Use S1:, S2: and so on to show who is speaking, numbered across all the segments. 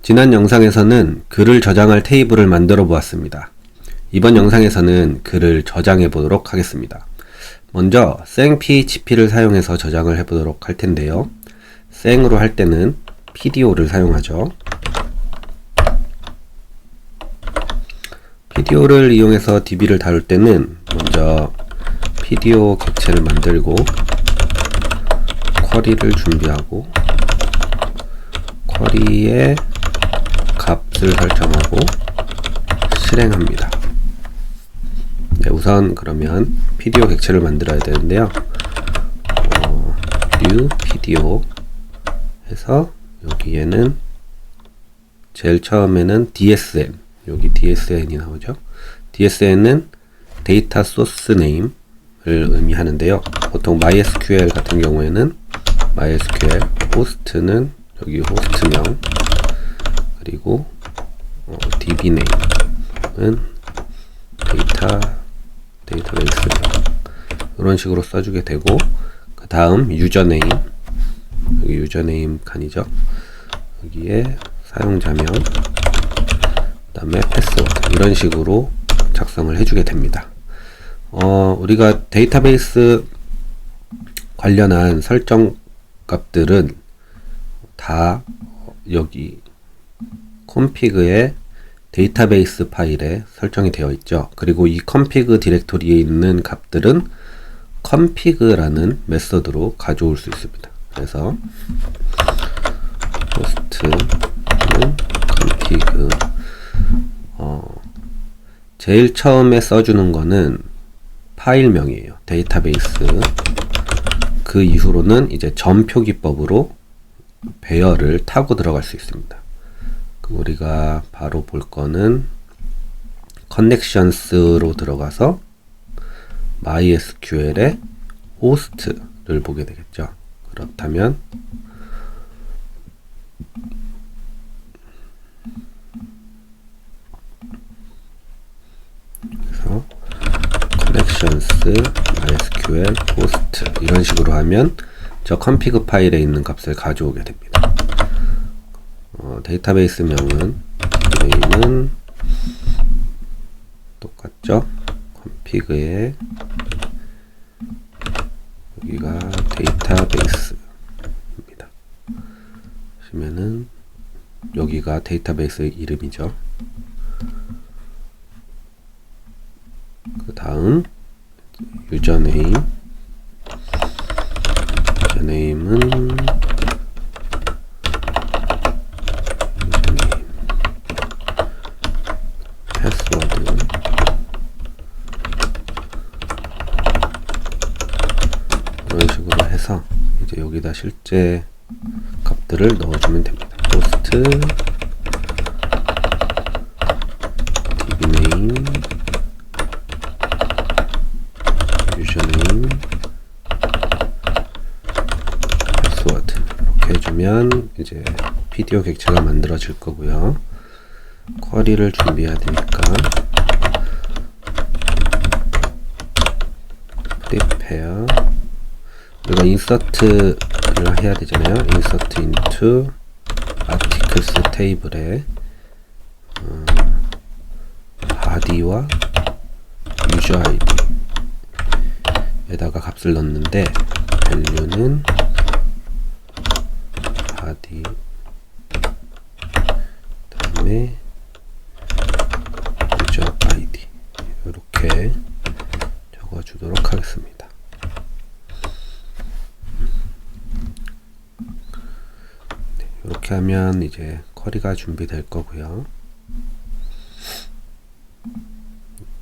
S1: 지난 영상에서는 글을 저장할 테이블을 만들어 보았습니다. 이번 영상에서는 글을 저장해 보도록 하겠습니다. 먼저 생php를 사용해서 저장을 해 보도록 할 텐데요. 생으로 할 때는 pdo를 사용하죠. pdo를 이용해서 db를 다룰 때는 먼저 pdo 객체를 만들고 쿼리를 준비하고 쿼리에 값을 설정하고 실행합니다. 네, 우선 그러면 pdo 객체를 만들어야 되는데요. new pdo 해서 여기에는 제일 처음에는 dsn, 여기 dsn이 나오죠. dsn은 데이터 소스 네임을 의미하는데요. 보통 MySQL 같은 경우에는 MySQL, 호스트는 여기 호스트명, 그리고 db 네임은 데이터베이스명, 이런 식으로 써주게 되고, 그 다음 유저네임, 여기 유저네임 칸이죠. 여기에 사용자명, 그 다음에 패스워드, 이런 식으로 작성을 해주게 됩니다. 우리가 데이터베이스 관련한 설정 값들은 다 여기 config의 데이터베이스 파일에 설정이 되어 있죠. 그리고 이 config 디렉토리에 있는 값들은 config라는 메서드로 가져올 수 있습니다. 그래서 host는 config, 제일 처음에 써주는 거는 파일명이에요. 데이터베이스. 그 이후로는 이제 점표기법으로 배열을 타고 들어갈 수 있습니다. 우리가 바로 볼 거는 connections로 들어가서 MySQL의 host를 보게 되겠죠. 그렇다면 그래서 connections MySQL host 이런 식으로 하면 저 config 파일에 있는 값을 가져오게 됩니다. 데이터베이스 명은 DB는 똑같죠. config에 여기가 데이터베이스입니다. 보시면은 여기가 데이터베이스 이름이죠. 그 다음 유저네임은 패스워드, 이런 식으로 해서 이제 여기다 실제 값들을 넣어주면 됩니다. host, dbname, username, 패스워드 이렇게 해주면 이제 pdo 객체가 만들어질 거고요. 쿼리를 준비해야 되니까 prepare, 우리가 insert를 해야 되잖아요. insert into articles 테이블에 body와 user id 에다가 값을 넣는데 value는 body, 다음에 user id 이렇게 적어주도록 하겠습니다. 네, 이렇게 하면 이제 쿼리가 준비될 거고요.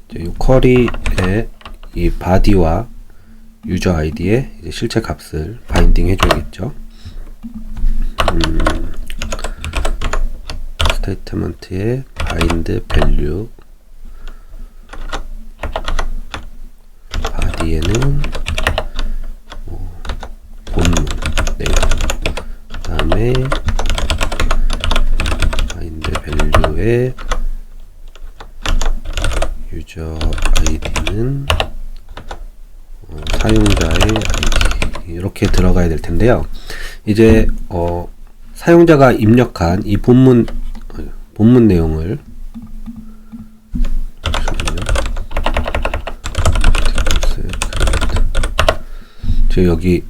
S1: 이제 이 쿼리에 이 body와 user id에 이제 실제 값을 바인딩 해줘야겠죠. 스테이트먼트에 bind value, body에는 본문 네임, 그 다음에 bind value에 user id는 사용자의 아이디 이렇게 들어가야 될 텐데요. 이제 사용자가 입력한 이 본문 본문 내용을 지금 여기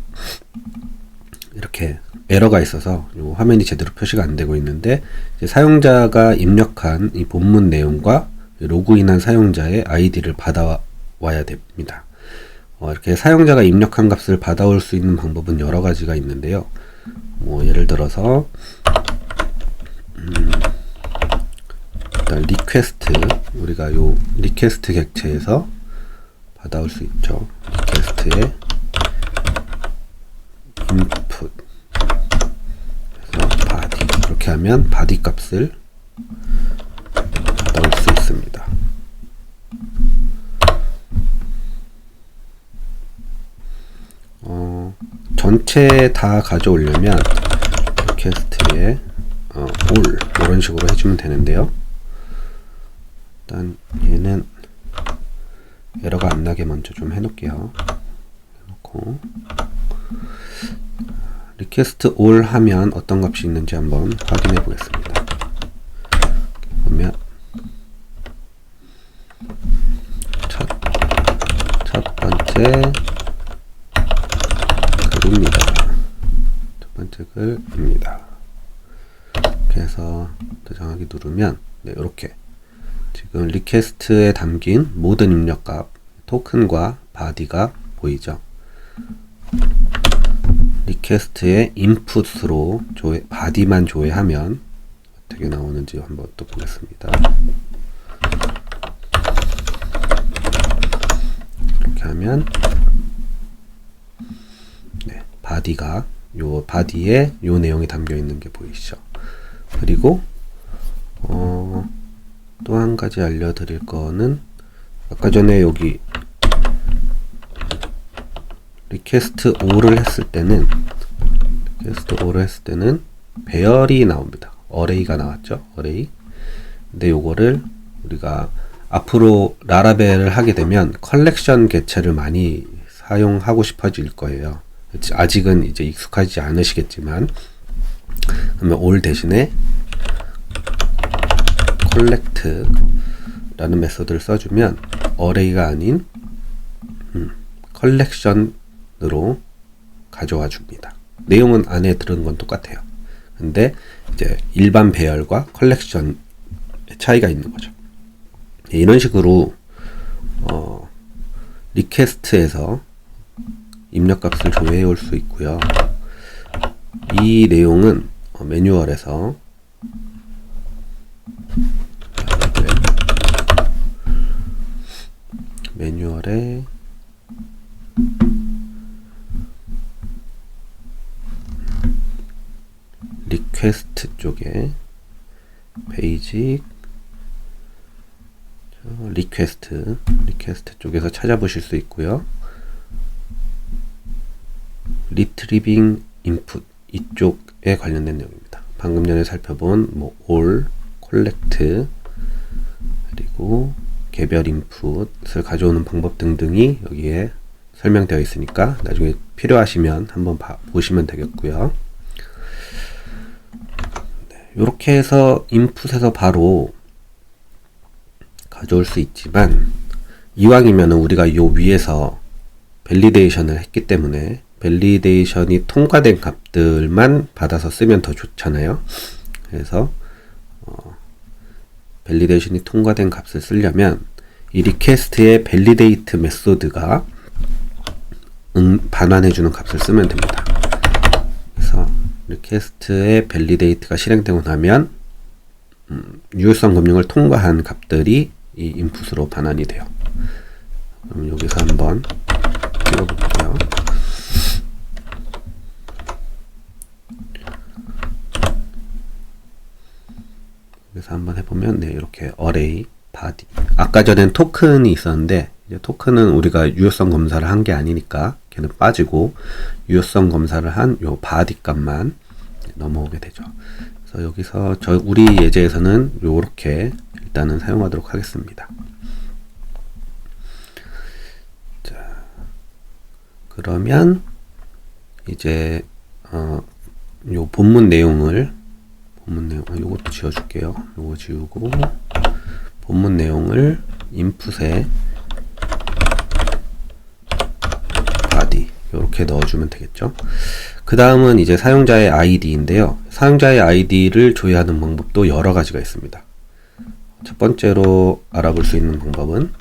S1: 이렇게 에러가 있어서 요 화면이 제대로 표시가 안 되고 있는데, 이제 사용자가 입력한 이 본문 내용과 로그인한 사용자의 아이디를 받아와야 됩니다. 이렇게 사용자가 입력한 값을 받아올 수 있는 방법은 여러 가지가 있는데요. 뭐 예를 들어서 일단 리퀘스트, 우리가 요 리퀘스트 객체에서 받아올 수 있죠. 리퀘스트에 input, 그래서 body, 그렇게 하면 body 값을 받아올 수 있습니다. 전체 다 가져오려면 리퀘스트에 all 이런 식으로 해주면 되는데요. 일단 얘는 에러가 안 나게 먼저 좀 해놓을게요. 해놓고 리퀘스트 all 하면 어떤 값이 있는지 한번 확인해 보겠습니다. 보면 첫 번째 글입니다. 첫 번째 글입니다. 이렇게 해서 저장하기 누르면 네, 이렇게 지금 리퀘스트에 담긴 모든 입력값, 토큰과 바디가 보이죠. 리퀘스트의 인풋으로 바디만 조회하면 어떻게 나오는지 한번 또 보겠습니다. 이렇게 하면 네, 바디가 요 바디에 요 내용이 담겨 있는 게 보이시죠. 그리고 또 한 가지 알려드릴 거는, 아까 전에 여기 리퀘스트 all을 했을 때는 배열이 나옵니다. 어레이가 나왔죠. 어레이. 근데 요거를 우리가 앞으로 라라벨을 하게 되면 컬렉션 개체를 많이 사용하고 싶어질 거예요. 아직은 이제 익숙하지 않으시겠지만, 그러면 all 대신에 collect라는 메소드를 써주면 어레이가 아닌 컬렉션으로 가져와 줍니다. 내용은 안에 들은 건 똑같아요. 근데 이제 일반 배열과 컬렉션의 차이가 있는 거죠. 이런 식으로 리퀘스트에서 입력값을 조회해 올 수 있고요. 이 내용은 매뉴얼에서 매뉴얼에 리퀘스트 쪽에 베이직 리퀘스트 쪽에서 찾아보실 수 있고요. 리트리빙 인풋 이쪽에 관련된 내용입니다. 방금 전에 살펴본 뭐 all, collect, 그리고 개별 인풋을 가져오는 방법 등등이 여기에 설명되어 있으니까 나중에 필요하시면 한번 보시면 되겠고요. 네, 이렇게 해서 인풋에서 바로 가져올 수 있지만, 이왕이면 우리가 요 위에서 밸리데이션을 했기 때문에 밸리데이션이 통과된 값들만 받아서 쓰면 더 좋잖아요. 그래서 밸리데이션이 통과된 값을 쓰려면 이 리퀘스트의 밸리데이트 메소드가 반환해주는 값을 쓰면 됩니다. 그래서 리퀘스트의 밸리데이트가 실행되고 나면 유효성 검증을 통과한 값들이 이 인풋으로 반환이 돼요. 그럼 여기서 한번 찍어볼게요. 그래서 한번 해보면 네, 이렇게 어레이, 바디. 아까 전엔 토큰이 있었는데 이제 토큰은 우리가 유효성 검사를 한 게 아니니까 걔는 빠지고 유효성 검사를 한 요 바디 값만 넘어오게 되죠. 그래서 여기서 우리 예제에서는 요렇게 일단은 사용하도록 하겠습니다. 자, 그러면 이제 요 본문 내용을 본문 내용, 요것도 지워줄게요. 요거 지우고, 본문 내용을 인풋에 body 이렇게 넣어주면 되겠죠. 그 다음은 이제 사용자의 아이디인데요. 사용자의 아이디를 조회하는 방법도 여러 가지가 있습니다. 첫 번째로 알아볼 수 있는 방법은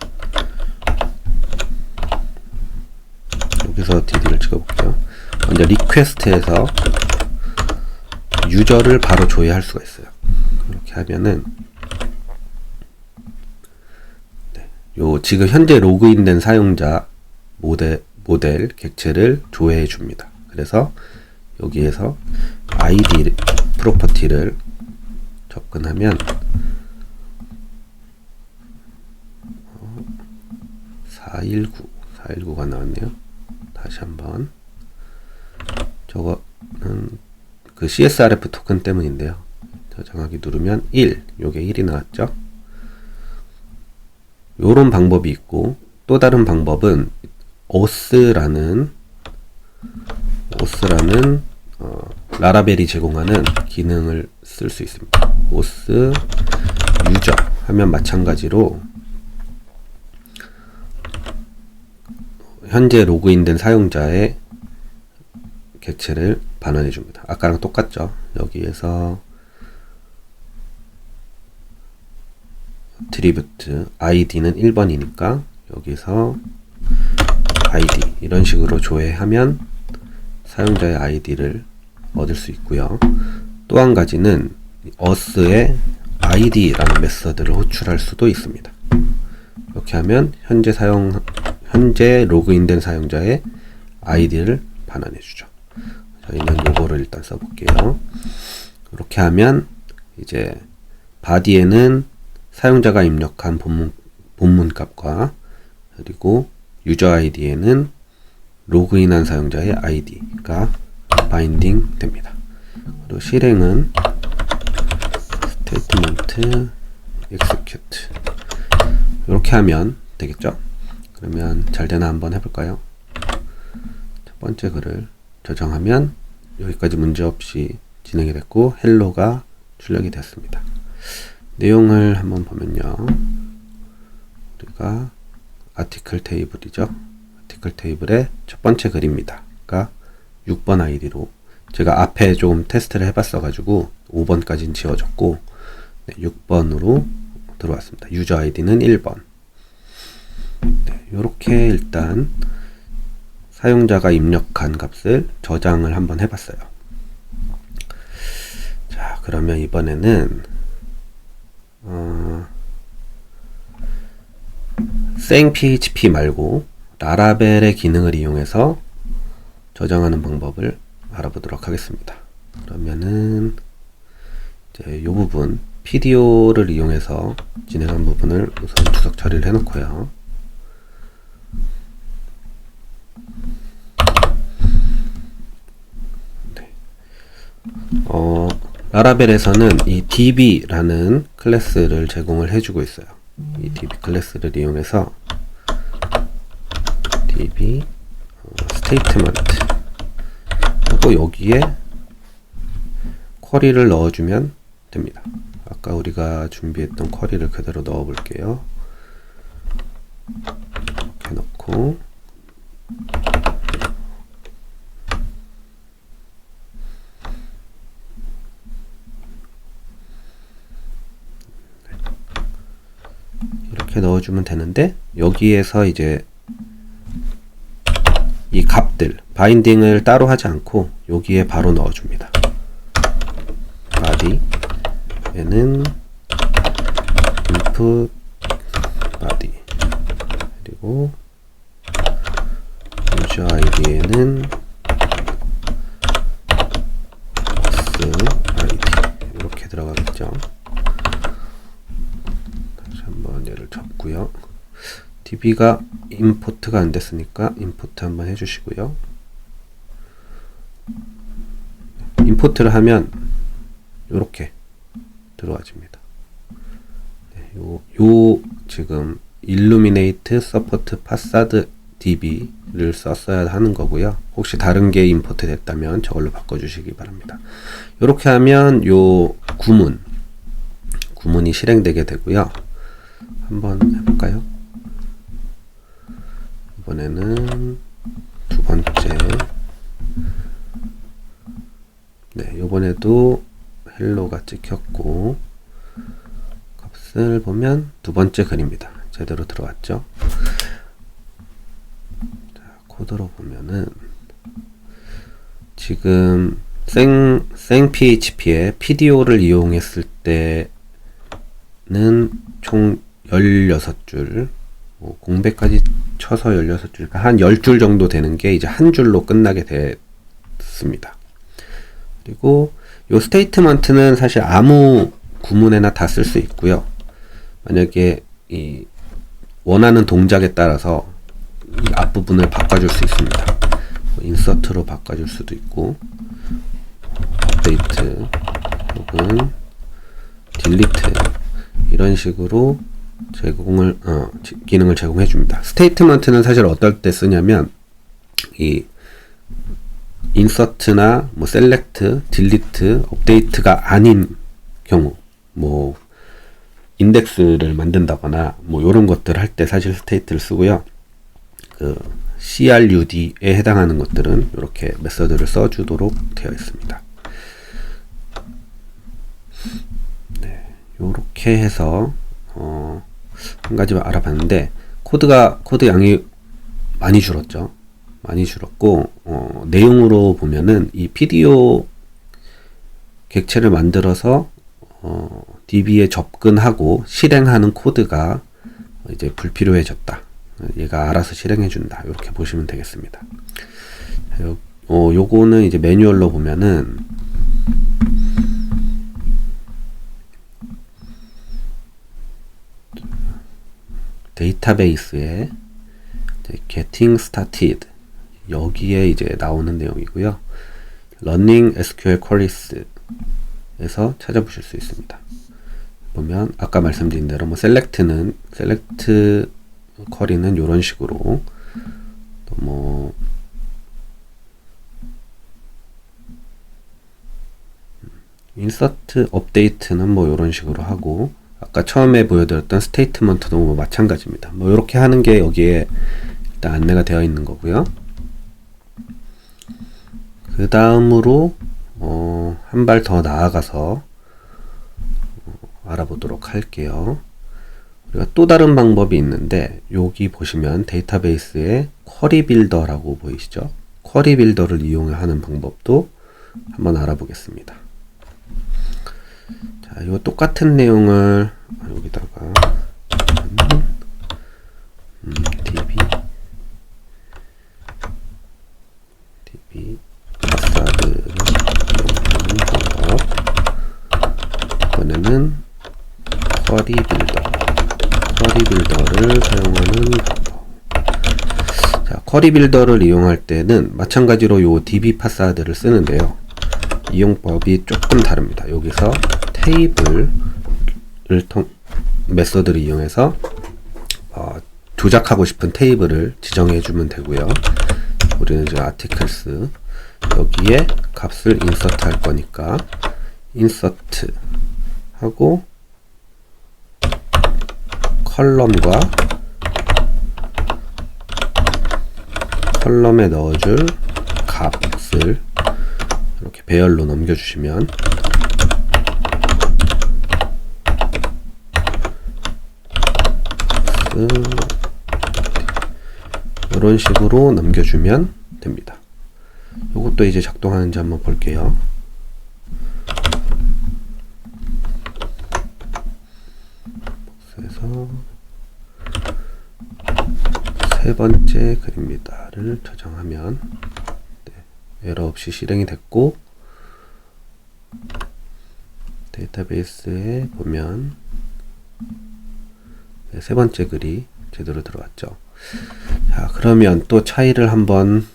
S1: 여기서 dd를 찍어볼게요. 먼저 리퀘스트에서 유저를 바로 조회할 수가 있어요. 이렇게 하면은 요 지금 현재 로그인된 사용자 모델 객체를 조회해 줍니다. 그래서 여기에서 id 프로퍼티를 접근하면 419가 나왔네요. 다시 한번. 저거는 그 CSRF 토큰 때문인데요. 저장하기 누르면 1, 요게 1이 나왔죠. 요런 방법이 있고, 또 다른 방법은 OS라는 라라벨이 제공하는 기능을 쓸 수 있습니다. OS 유저 하면 마찬가지로 현재 로그인된 사용자의 객체를 반환해 줍니다. 아까랑 똑같죠. 여기에서 트리뷰트 id는 1번이니까 여기서 id 이런 식으로 조회하면 사용자의 id를 얻을 수 있고요. 또 한 가지는 us의 id라는 메서드를 호출할 수도 있습니다. 이렇게 하면 현재 로그인된 사용자의 id를 반환해 주죠. 저희는 요거를 일단 써볼게요. 이렇게 하면 이제 body에는 사용자가 입력한 본문 값과 그리고 유저 id에는 로그인한 사용자의 id가 바인딩 됩니다. 그리고 실행은 statement execute 이렇게 하면 되겠죠. 그러면 잘 되나 한번 해볼까요? 첫 번째 글을 저장하면 여기까지 문제없이 진행이 됐고 헬로가 출력이 됐습니다. 내용을 한번 보면요. 우리가 아티클 테이블이죠. 아티클 테이블의 첫 번째 글입니다. 가 6번 아이디로 제가 앞에 좀 테스트를 해봤어 가지고 5번까지는 지워졌고 6번으로 들어왔습니다. 유저 아이디는 1번. 이렇게 일단 사용자가 입력한 값을 저장을 한번 해봤어요. 자, 그러면 이번에는 생php 말고 라라벨의 기능을 이용해서 저장하는 방법을 알아보도록 하겠습니다. 그러면은 이제 이 부분 PDO를 이용해서 진행한 부분을 우선 주석 처리를 해놓고요. 라라벨에서는 이 db라는 클래스를 제공을 해주고 있어요. 이 db 클래스를 이용해서 db statement 하고 여기에 쿼리를 넣어주면 됩니다. 아까 우리가 준비했던 쿼리를 그대로 넣어 볼게요. 이렇게 넣고 이렇게 넣어주면 되는데 여기에서 이제 이 값들 바인딩을 따로 하지 않고 여기에 바로 넣어줍니다. body 얘는 input body 그리고 user id에는 box id 이렇게 들어가겠죠. 다시 한번 얘를 접고요. db가 임포트가 안 됐으니까 임포트 한번 해주시고요. 임포트를 하면 이렇게 들어와집니다. 요 지금 illuminate support facade db를 썼어야 하는 거고요. 혹시 다른 게 임포트 됐다면 저걸로 바꿔주시기 바랍니다. 이렇게 하면 요 구문이 실행되게 되고요. 한번 해볼까요? 이번에는 두 번째. 네, 요번에도 헬로가 찍혔고, 값을 보면 두 번째 글입니다. 제대로 들어왔죠? 자, 코드로 보면은, 지금 생PHP에 PDO를 이용했을 때는 총 16줄, 공백까지 쳐서 16줄, 한 10줄 정도 되는 게 이제 한 줄로 끝나게 됐습니다. 그리고 요 스테이트먼트는 사실 아무 구문에나 다 쓸 수 있고요. 만약에 이 원하는 동작에 따라서 이 앞부분을 바꿔줄 수 있습니다. 인서트로 바꿔줄 수도 있고, 업데이트 혹은 딜리트 이런 식으로 기능을 제공해 줍니다. 스테이트먼트는 사실 어떨 때 쓰냐면 이 인서트나 뭐 셀렉트, 딜리트, 업데이트가 아닌 경우, 뭐 인덱스를 만든다거나 뭐 이런 것들 할 때 사실 스테이트를 쓰고요. 그 CRUD에 해당하는 것들은 이렇게 메서드를 써주도록 되어 있습니다. 네, 이렇게 해서 한 가지 알아봤는데 코드 양이 많이 줄었죠. 많이 줄었고 내용으로 보면은 이 PDO 객체를 만들어서 DB에 접근하고 실행하는 코드가 이제 불필요해졌다. 얘가 알아서 실행해준다. 이렇게 보시면 되겠습니다. 요거는 이제 매뉴얼로 보면은 데이터베이스에 Getting Started 여기에 이제 나오는 내용이고요. Running SQL Queries 에서 찾아보실 수 있습니다. 보면 아까 말씀드린 대로 뭐 셀렉트 쿼리는 이런 식으로, 또 뭐 인서트 업데이트는 뭐 이런 식으로 하고, 아까 처음에 보여드렸던 스테이트먼트도 뭐 마찬가지입니다. 뭐 이렇게 하는 게 여기에 일단 안내가 되어 있는 거고요. 그 다음으로 한 발 더 나아가서 알아보도록 할게요. 우리가 또 다른 방법이 있는데, 여기 보시면 데이터베이스에 쿼리 빌더라고 보이시죠? 쿼리 빌더를 이용하는 방법도 한번 알아보겠습니다. 자, 이 똑같은 내용을 여기다가 db 파사드를 이용하는 방법. 이번에는 쿼리 빌더를 사용하는 방법. 자, 쿼리 빌더를 이용할 때는 마찬가지로 요 db 파사드를 쓰는데요. 이용법이 조금 다릅니다. 여기서 메서드를 이용해서 조작하고 싶은 테이블을 지정해 주면 되고요. 우리는 지금 articles 여기에 값을 인서트 할 거니까 인서트 하고 컬럼에 넣어줄 값을 이렇게 배열로 넘겨주시면 이런 식으로 넘겨주면 됩니다. 이것도 이제 작동하는지 한번 볼게요. 그래서 세 번째 글입니다를 저장하면 에러 없이 실행이 됐고, 데이터베이스에 보면 세 번째 글이 제대로 들어왔죠. 자, 그러면 또 차이를 한번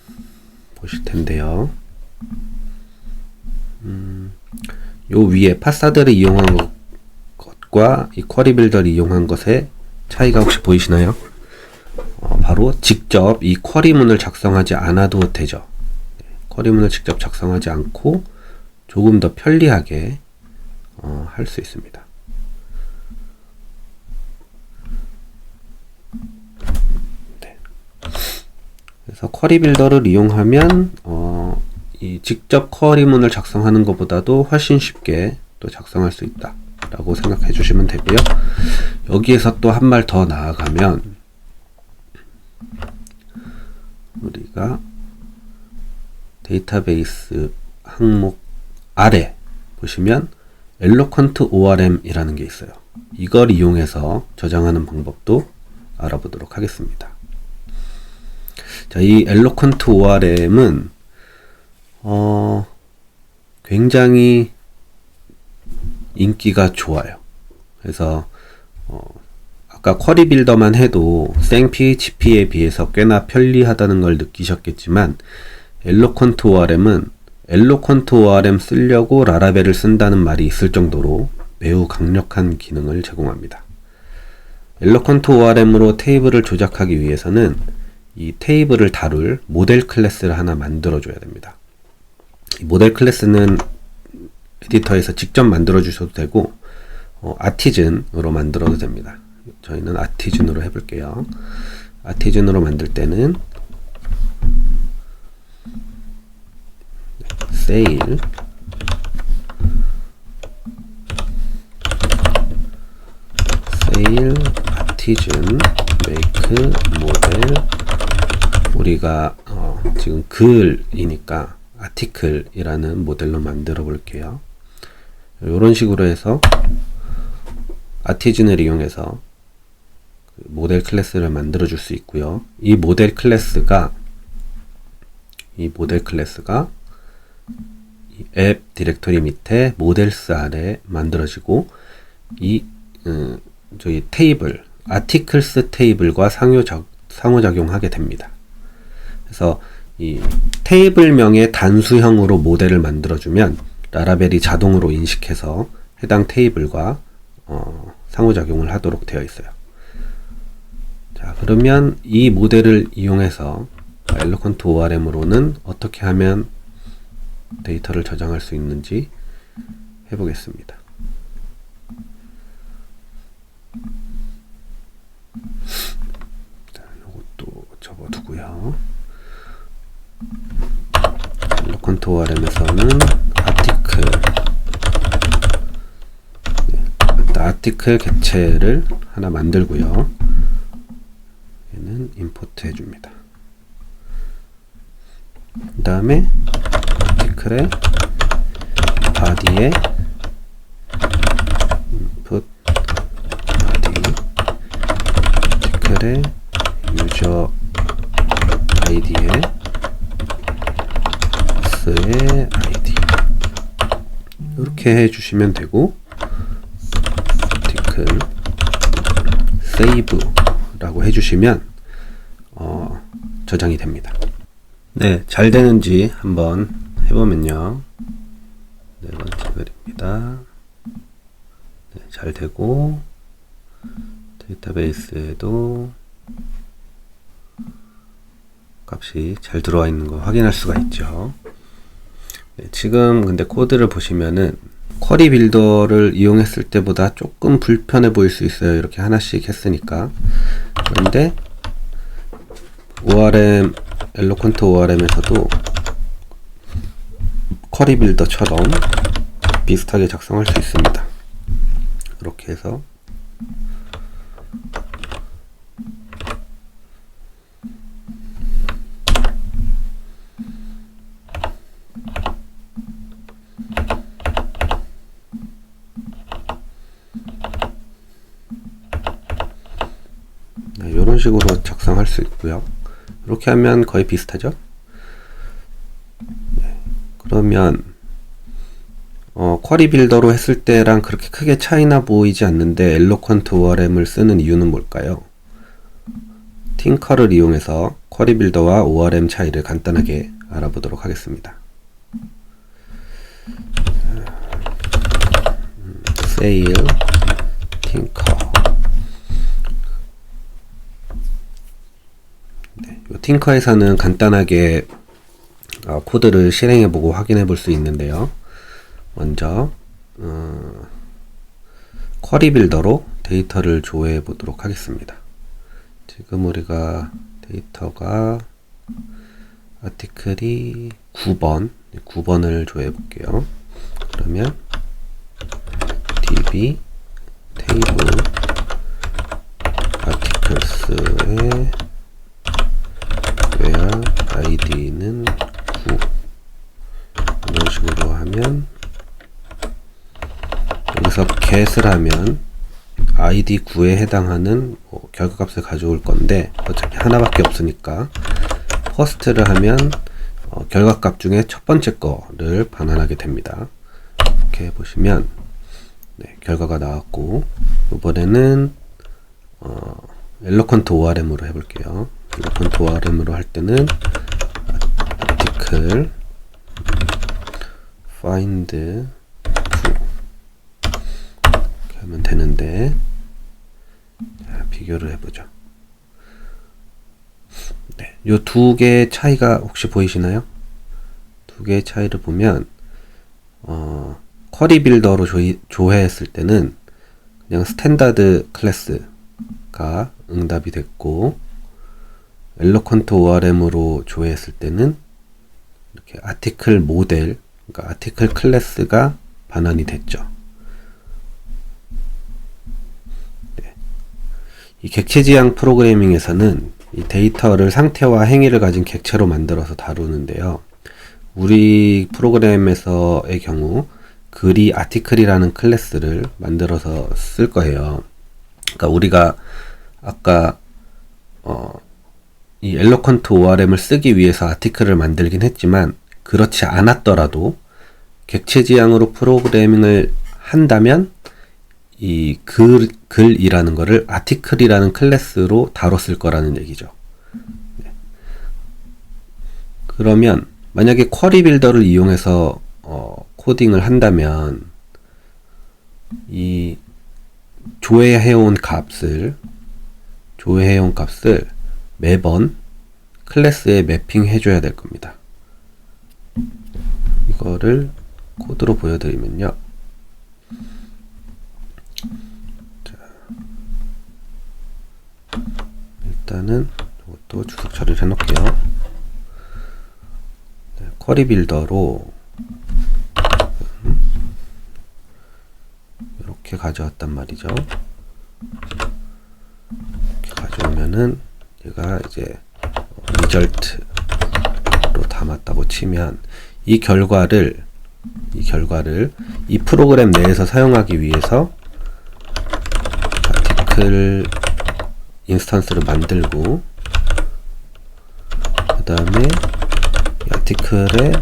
S1: 보실 텐데요. 요 위에 파사드를 이용한 것과 이 쿼리 빌더를 이용한 것의 차이가 혹시 보이시나요? 바로 직접 이 쿼리문을 작성하지 않아도 되죠. 쿼리문을 직접 작성하지 않고 조금 더 편리하게 할 수 있습니다. 네. 그래서 쿼리 빌더를 이용하면 이 직접 쿼리문을 작성하는 것보다도 훨씬 쉽게 또 작성할 수 있다 라고 생각해 주시면 되고요. 여기에서 또 한 발 더 나아가면 우리가 데이터베이스 항목 아래 보시면 엘로퀀트 ORM 이라는 게 있어요. 이걸 이용해서 저장하는 방법도 알아보도록 하겠습니다. 자, 이 엘로퀀트 ORM은 굉장히 인기가 좋아요. 그래서 아까 쿼리 빌더만 해도 생PHP에 비해서 꽤나 편리하다는 걸 느끼셨겠지만 엘로퀀트 ORM은 엘로퀀트 ORM 쓰려고 라라벨을 쓴다는 말이 있을 정도로 매우 강력한 기능을 제공합니다. 엘로퀀트 ORM으로 테이블을 조작하기 위해서는 이 테이블을 다룰 모델 클래스를 하나 만들어 줘야 됩니다. 이 모델 클래스는 에디터에서 직접 만들어 주셔도 되고 아티즌으로 만들어도 됩니다. 저희는 아티즌으로 해볼게요. 아티즌으로 만들 때는 세일 아티즌 메이크 모델 우리가 지금 글이니까 아티클이라는 모델로 만들어 볼게요. 이런 식으로 해서 아티즌을 이용해서 모델 클래스를 만들어 줄 수 있고요. 이 모델 클래스가 앱 디렉토리 밑에 모델스 아래 만들어지고 저희 테이블 아티클스 테이블과 상호작용하게 됩니다. 그래서 이 테이블명의 단수형으로 모델을 만들어주면 라라벨이 자동으로 인식해서 해당 테이블과 상호작용을 하도록 되어 있어요. 자, 그러면 이 모델을 이용해서 엘로퀀트 ORM으로는 어떻게 하면 데이터를 저장할 수 있는지 해보겠습니다. 자, 요것도 접어두고요. 엘로퀀트 ORM에서는 아티클 객체를 하나 만들고요. 얘는 임포트 해줍니다. 그 다음에 아티클의 body에 input body 아티클의 user id에 s의 id 이렇게 해주시면 되고 아티클 save 라고 해주시면 저장이 됩니다. 네, 잘 되는지 한번 해보면요. 네 번째 글입니다. 네, 잘 되고 데이터베이스에도 값이 잘 들어와 있는 거 확인할 수가 있죠. 네, 지금 근데 코드를 보시면은 쿼리 빌더를 이용했을 때보다 조금 불편해 보일 수 있어요. 이렇게 하나씩 했으니까. 그런데 ORM 엘로퀀트 ORM에서도 쿼리 빌더처럼 비슷하게 작성할 수 있습니다. 이렇게 해서 네, 이런 식으로 작성할 수 있고요. 이렇게 하면 거의 비슷하죠? 네, 그러면 쿼리 빌더로 했을 때랑 그렇게 크게 차이나 보이지 않는데 엘로퀀트 ORM을 쓰는 이유는 뭘까요? 팅커를 이용해서 쿼리 빌더와 ORM 차이를 간단하게 알아보도록 하겠습니다. 세일 팅커 팅커에서는 간단하게 코드를 실행해보고 확인해볼 수 있는데요. 먼저 쿼리 빌더로 데이터를 조회해 보도록 하겠습니다. 지금 우리가 데이터가 아티클이 9번을 조회해 볼게요. 그러면 db 테이블 articles의 where id는 9 이런 식으로 하면 여기서 get을 하면 id 9에 해당하는 결과값을 가져올 건데 어차피 하나밖에 없으니까 first를 하면 결과값 중에 첫 번째 거를 반환하게 됩니다. 이렇게 보시면 결과가 나왔고, 이번에는 엘로컨트 ORM으로 해볼게요. 엘로컨트 ORM으로 할 때는 article find 2 이렇게 하면 되는데, 자, 비교를 해보죠. 요 두 개의 차이가 혹시 보이시나요? 두 개의 차이를 보면 쿼리 빌더로 조회했을 때는 그냥 스탠다드 클래스가 응답이 됐고, 엘로컨트 ORM으로 조회했을 때는 이렇게 아티클 모델, 그러니까 아티클 클래스가 반환이 됐죠. 이 객체 지향 프로그래밍에서는 이 데이터를 상태와 행위를 가진 객체로 만들어서 다루는데요. 우리 프로그램에서의 경우 글이 아티클이라는 클래스를 만들어서 쓸 거예요. 그러니까 우리가 아까 이 엘로컨트 ORM을 쓰기 위해서 아티클을 만들긴 했지만, 그렇지 않았더라도 객체 지향으로 프로그래밍을 한다면 이 글이라는 거를 아티클이라는 클래스로 다뤘을 거라는 얘기죠. 그러면 만약에 쿼리 빌더를 이용해서 코딩을 한다면 이 조회해온 값을 매번 클래스에 매핑 해줘야 될 겁니다. 이거를 코드로 보여드리면요. 일단은 이것도 주석 처리를 해놓을게요. 쿼리 빌더로 이렇게 가져왔단 말이죠. 이렇게 가져오면은 얘가 이제 리절트로 담았다고 치면 이 결과를 이 프로그램 내에서 사용하기 위해서 아티클 인스턴스를 만들고, 그 다음에 이 아티클에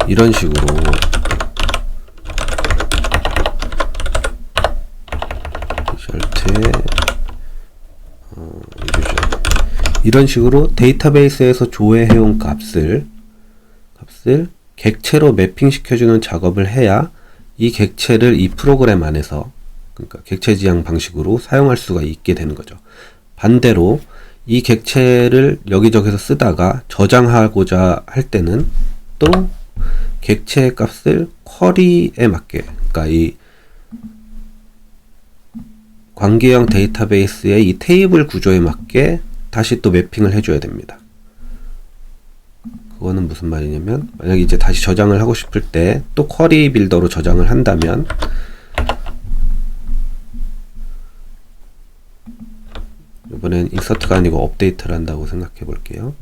S1: 이런 식으로 리절트에 이런 식으로 데이터베이스에서 조회해온 값을 객체로 매핑 시켜주는 작업을 해야 이 객체를 이 프로그램 안에서, 그러니까 객체 지향 방식으로 사용할 수가 있게 되는 거죠. 반대로 이 객체를 여기저기서 쓰다가 저장하고자 할 때는 또 객체의 값을 쿼리에 맞게, 그러니까 이 관계형 데이터베이스의 이 테이블 구조에 맞게 다시 또 매핑을 해줘야 됩니다. 그거는 무슨 말이냐면, 만약에 이제 다시 저장을 하고 싶을 때 또 쿼리 빌더로 저장을 한다면, 이번엔 인서트가 아니고 업데이트를 한다고 생각해 볼게요.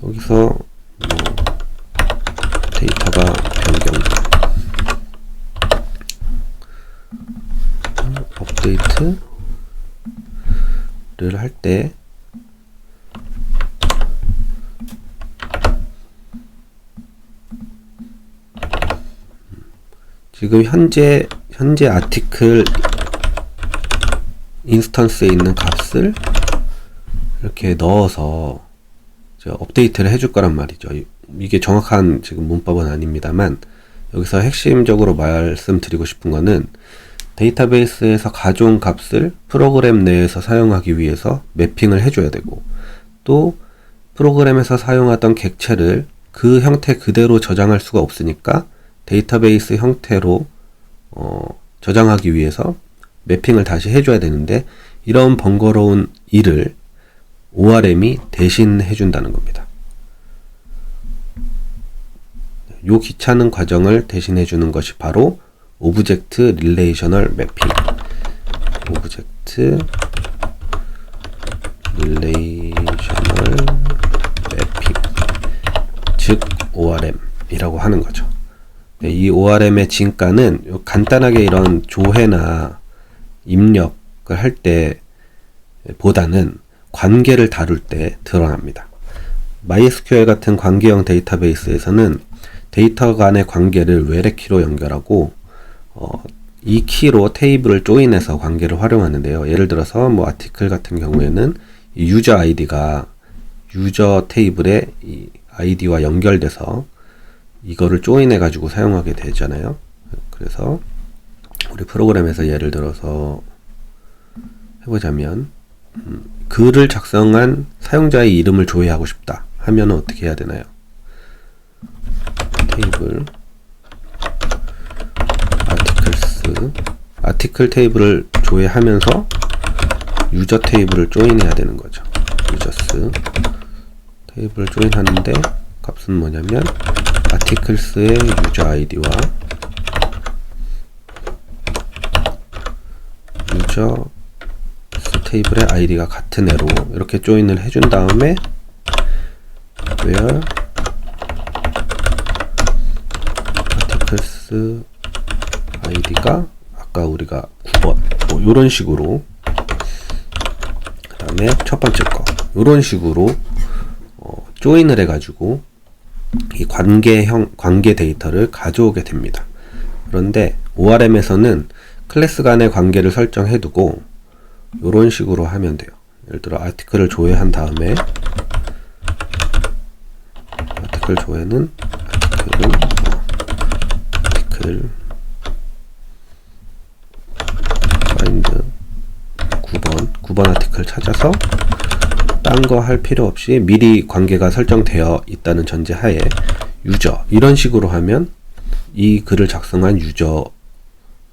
S1: 여기서 데이터가 변경돼. 업데이트를 할 때 지금 현재 아티클 인스턴스에 있는 값을 이렇게 넣어서 업데이트를 해줄 거란 말이죠. 이게 정확한 지금 문법은 아닙니다만, 여기서 핵심적으로 말씀드리고 싶은 거는 데이터베이스에서 가져온 값을 프로그램 내에서 사용하기 위해서 매핑을 해줘야 되고, 또 프로그램에서 사용하던 객체를 그 형태 그대로 저장할 수가 없으니까 데이터베이스 형태로 저장하기 위해서 매핑을 다시 해줘야 되는데, 이런 번거로운 일을 ORM이 대신 해준다는 겁니다. 요 귀찮은 과정을 대신해주는 것이 바로 오브젝트 릴레이셔널 매핑, 오브젝트 릴레이셔널 매핑, 즉 ORM이라고 하는 거죠. 네, 이 ORM의 진가는 간단하게 이런 조회나 입력을 할 때 보다는 관계를 다룰 때 드러납니다. MySQL 같은 관계형 데이터베이스에서는 데이터 간의 관계를 외래키로 연결하고 이 키로 테이블을 조인해서 관계를 활용하는데요. 예를 들어서 뭐 아티클 같은 경우에는 이 유저 아이디가 유저 테이블에 이 아이디와 연결돼서 이거를 조인해 가지고 사용하게 되잖아요. 그래서 우리 프로그램에서 예를 들어서 해보자면 글을 작성한 사용자의 이름을 조회하고 싶다 하면 어떻게 해야 되나요? 테이블 아티클 테이블을 조회하면서 유저 테이블을 조인해야 되는 거죠. 유저스 테이블을 조인하는데 값은 뭐냐면 아티클스의 유저 아이디와 유저 테이블의 아이디가 같은 애로 이렇게 조인을 해준 다음에 where 아티클스 아이디가 아까 우리가 9번 뭐 요런 식으로, 그 다음에 첫 번째 거 요런 식으로 조인을 해가지고 이 관계 데이터를 가져오게 됩니다. 그런데 ORM에서는 클래스 간의 관계를 설정해두고 요런 식으로 하면 돼요. 예를 들어 아티클을 조회한 다음에 아티클 조회는 아티클 find 9번 아티클 찾아서 딴 거 할 필요 없이 미리 관계가 설정되어 있다는 전제하에 유저 이런 식으로 하면 이 글을 작성한 유저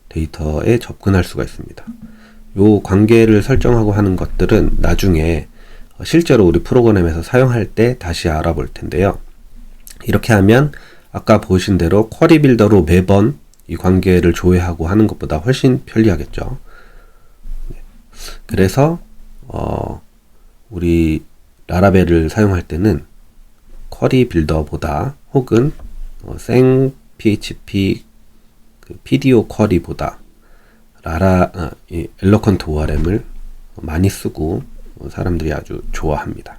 S1: 데이터에 접근할 수가 있습니다. 요 관계를 설정하고 하는 것들은 나중에 실제로 우리 프로그램에서 사용할 때 다시 알아볼 텐데요. 이렇게 하면 아까 보신 대로 쿼리 빌더로 매번 이 관계를 조회하고 하는 것보다 훨씬 편리하겠죠. 그래서 우리 라라벨을 사용할 때는 쿼리 빌더보다 혹은 생 PHP PDO 쿼리보다 이 엘러컨트 ORM을 많이 쓰고 사람들이 아주 좋아합니다.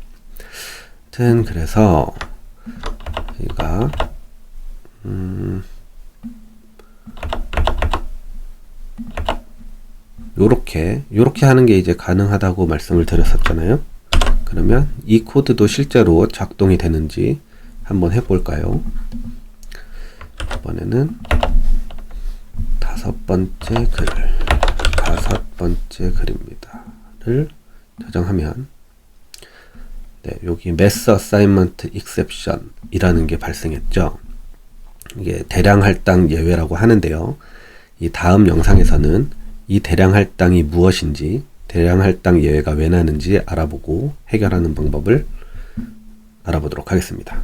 S1: 하여튼 그래서 저희가 요렇게 하는 게 이제 가능하다고 말씀을 드렸었잖아요. 그러면 이 코드도 실제로 작동이 되는지 한번 해볼까요? 이번에는 다섯 번째 글입니다.를 저장하면 여기 Mass Assignment Exception 이라는 게 발생했죠. 이게 대량 할당 예외라고 하는데요. 이 다음 영상에서는 이 대량 할당이 무엇인지, 대량 할당 예외가 왜 나는지 알아보고 해결하는 방법을 알아보도록 하겠습니다.